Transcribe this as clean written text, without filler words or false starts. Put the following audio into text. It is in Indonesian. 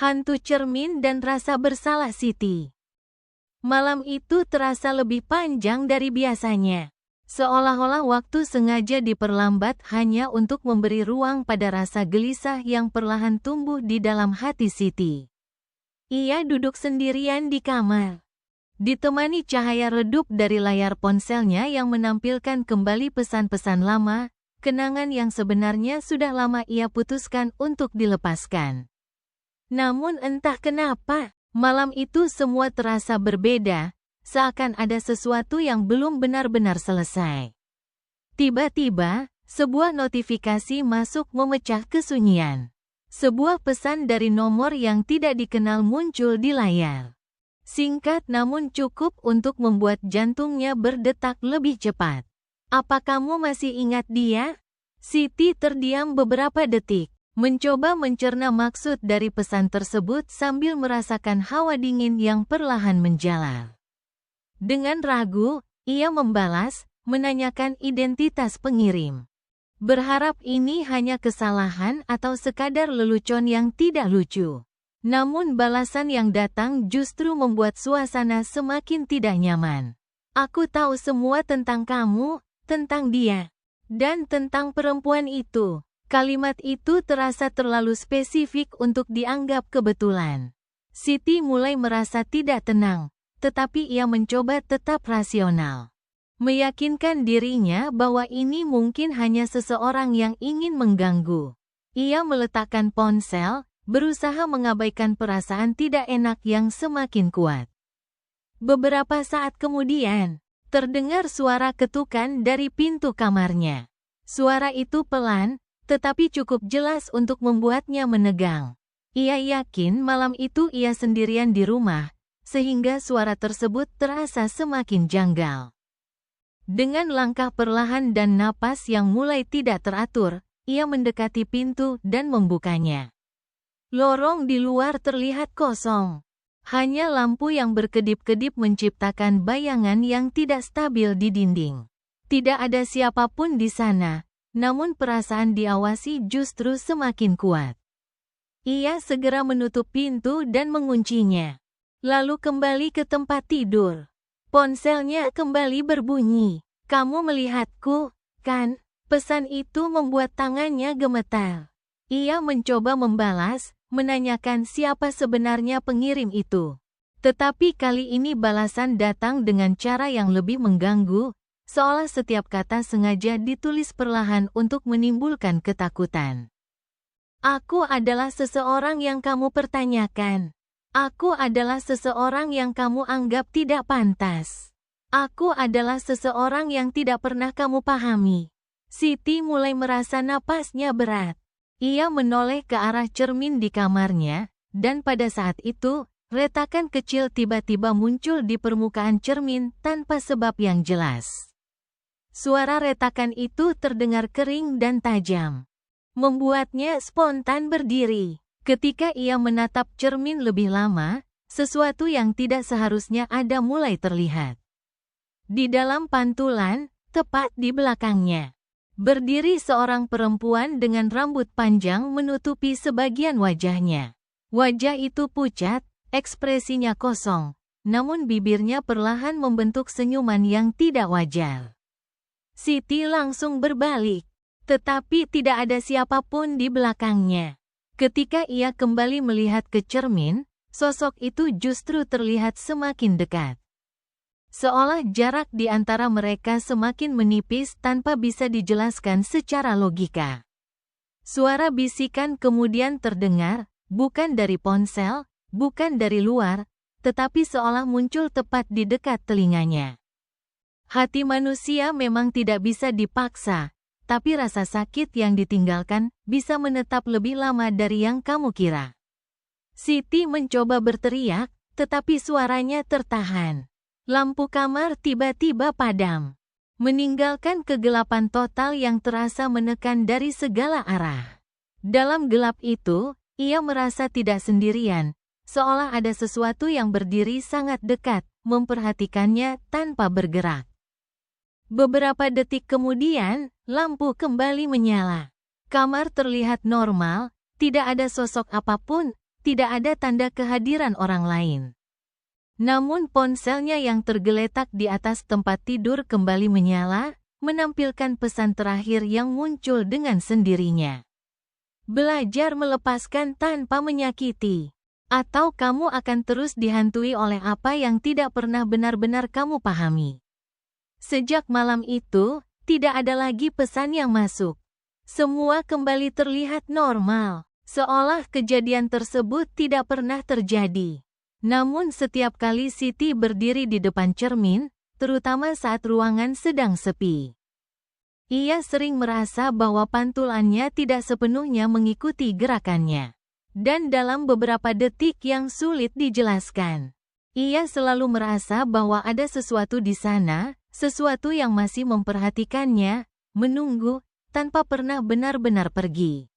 Hantu cermin dan rasa bersalah Siti. Malam itu terasa lebih panjang dari biasanya. Seolah-olah waktu sengaja diperlambat hanya untuk memberi ruang pada rasa gelisah yang perlahan tumbuh di dalam hati Siti. Ia duduk sendirian di kamar, ditemani cahaya redup dari layar ponselnya yang menampilkan kembali pesan-pesan lama, kenangan yang sebenarnya sudah lama ia putuskan untuk dilepaskan. Namun entah kenapa, malam itu semua terasa berbeda, seakan ada sesuatu yang belum benar-benar selesai. Tiba-tiba, sebuah notifikasi masuk memecah kesunyian. Sebuah pesan dari nomor yang tidak dikenal muncul di layar. Singkat namun cukup untuk membuat jantungnya berdetak lebih cepat. "Apa kamu masih ingat dia?" Siti terdiam beberapa detik, mencoba mencerna maksud dari pesan tersebut sambil merasakan hawa dingin yang perlahan menjalar. Dengan ragu, ia membalas, menanyakan identitas pengirim. Berharap ini hanya kesalahan atau sekadar lelucon yang tidak lucu. Namun balasan yang datang justru membuat suasana semakin tidak nyaman. "Aku tahu semua tentang kamu, tentang dia, dan tentang perempuan itu." Kalimat itu terasa terlalu spesifik untuk dianggap kebetulan. Siti mulai merasa tidak tenang, tetapi ia mencoba tetap rasional. Meyakinkan dirinya bahwa ini mungkin hanya seseorang yang ingin mengganggu. Ia meletakkan ponsel, berusaha mengabaikan perasaan tidak enak yang semakin kuat. Beberapa saat kemudian, terdengar suara ketukan dari pintu kamarnya. Suara itu pelan, tetapi cukup jelas untuk membuatnya menegang. Ia yakin malam itu ia sendirian di rumah, sehingga suara tersebut terasa semakin janggal. Dengan langkah perlahan dan napas yang mulai tidak teratur, ia mendekati pintu dan membukanya. Lorong di luar terlihat kosong. Hanya lampu yang berkedip-kedip menciptakan bayangan yang tidak stabil di dinding. Tidak ada siapapun di sana, namun perasaan diawasi justru semakin kuat. Ia segera menutup pintu dan menguncinya. Lalu kembali ke tempat tidur. Ponselnya kembali berbunyi. "Kamu melihatku, kan?" Pesan itu membuat tangannya gemetar. Ia mencoba membalas, menanyakan siapa sebenarnya pengirim itu. Tetapi kali ini balasan datang dengan cara yang lebih mengganggu, seolah setiap kata sengaja ditulis perlahan untuk menimbulkan ketakutan. "Aku adalah seseorang yang kamu pertanyakan. Aku adalah seseorang yang kamu anggap tidak pantas. Aku adalah seseorang yang tidak pernah kamu pahami." Siti mulai merasa napasnya berat. Ia menoleh ke arah cermin di kamarnya, dan pada saat itu, retakan kecil tiba-tiba muncul di permukaan cermin tanpa sebab yang jelas. Suara retakan itu terdengar kering dan tajam, membuatnya spontan berdiri. Ketika ia menatap cermin lebih lama, sesuatu yang tidak seharusnya ada mulai terlihat. Di dalam pantulan, tepat di belakangnya, berdiri seorang perempuan dengan rambut panjang menutupi sebagian wajahnya. Wajah itu pucat, ekspresinya kosong, namun bibirnya perlahan membentuk senyuman yang tidak wajar. Siti langsung berbalik, tetapi tidak ada siapapun di belakangnya. Ketika ia kembali melihat ke cermin, sosok itu justru terlihat semakin dekat. Seolah jarak di antara mereka semakin menipis tanpa bisa dijelaskan secara logika. Suara bisikan kemudian terdengar, bukan dari ponsel, bukan dari luar, tetapi seolah muncul tepat di dekat telinganya. Hati manusia memang tidak bisa dipaksa, tapi rasa sakit yang ditinggalkan bisa menetap lebih lama dari yang kamu kira. Siti mencoba berteriak, tetapi suaranya tertahan. Lampu kamar tiba-tiba padam, meninggalkan kegelapan total yang terasa menekan dari segala arah. Dalam gelap itu, ia merasa tidak sendirian, seolah ada sesuatu yang berdiri sangat dekat, memperhatikannya tanpa bergerak. Beberapa detik kemudian, lampu kembali menyala. Kamar terlihat normal, tidak ada sosok apapun, tidak ada tanda kehadiran orang lain. Namun ponselnya yang tergeletak di atas tempat tidur kembali menyala, menampilkan pesan terakhir yang muncul dengan sendirinya. Belajar melepaskan tanpa menyakiti. Atau kamu akan terus dihantui oleh apa yang tidak pernah benar-benar kamu pahami. Sejak malam itu, tidak ada lagi pesan yang masuk. Semua kembali terlihat normal, seolah kejadian tersebut tidak pernah terjadi. Namun setiap kali Siti berdiri di depan cermin, terutama saat ruangan sedang sepi, ia sering merasa bahwa pantulannya tidak sepenuhnya mengikuti gerakannya. Dan dalam beberapa detik yang sulit dijelaskan, ia selalu merasa bahwa ada sesuatu di sana, sesuatu yang masih memperhatikannya, menunggu, tanpa pernah benar-benar pergi.